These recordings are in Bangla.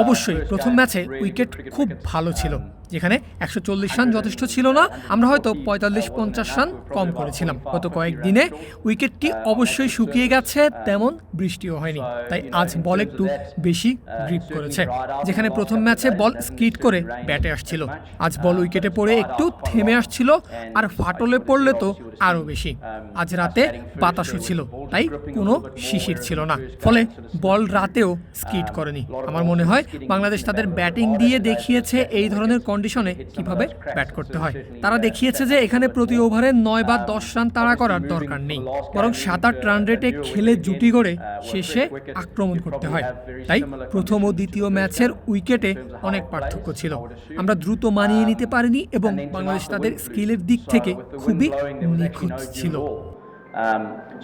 অবশ্যই প্রথম ম্যাচে উইকেট খুব ভালো ছিল, যেখানে 140 রান যথেষ্ট ছিল না। আমরা হয়তো 45-50 রান কম করেছিলাম। গত কয়েকদিনে উইকেটটি অবশ্যই শুকিয়ে গেছে, তেমন বৃষ্টিও হয়নি, তাই আজ বল একটু বেশি গ্রিপ করেছে। যেখানে প্রথম ম্যাচে বল স্কিড করে ব্যাটে আসছিল, আজ বল উইকেটে পড়ে একটু থেমে আসছিল, আর ফাটলে পড়লে তো আরও বেশি। আজ রাতে বাতাসও ছিল, তাই কোনো শিশির ছিল না, ফলে বল রাতেও স্কিড করেনি। আমার মনে হয় বাংলাদেশ তাদের ব্যাটিং দিয়ে দেখিয়েছে এই ধরনের কন্ডিশনে কিভাবে ব্যাট করতে হয়। তারা দেখিয়েছে যে এখানে প্রতি ওভারে 9 বা 10 রান তাড়া করার দরকার নেই, বরং 7-8 রান রেটে খেলে জুটি গড়ে শেষে আক্রমণ করতে হয়। তাই প্রথম ও দ্বিতীয় ম্যাচের উইকেটে অনেক পার্থক্য ছিল। আমরা দ্রুত মানিয়ে নিতে পারিনি এবং বাংলাদেশ তাদের স্কিলের দিক থেকে খুবই নিখুঁত ছিল।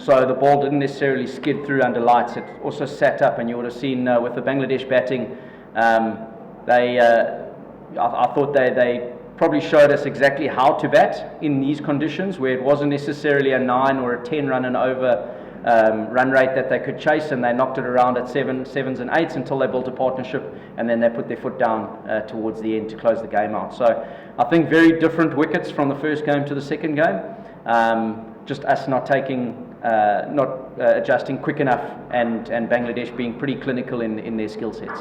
So the ball didn't necessarily skid through under lights. It also sat up, and you would have seen with the Bangladesh batting, I thought they probably showed us exactly how to bat in these conditions, where it wasn't necessarily a 9 or a 10 run and over run rate that they could chase, and they knocked it around at sevens and eights until they built a partnership, and then they put their foot down towards the end to close the game out. So I think very different wickets from the first game to the second game. Just us not adjusting quick enough, and Bangladesh being pretty clinical in their skill sets.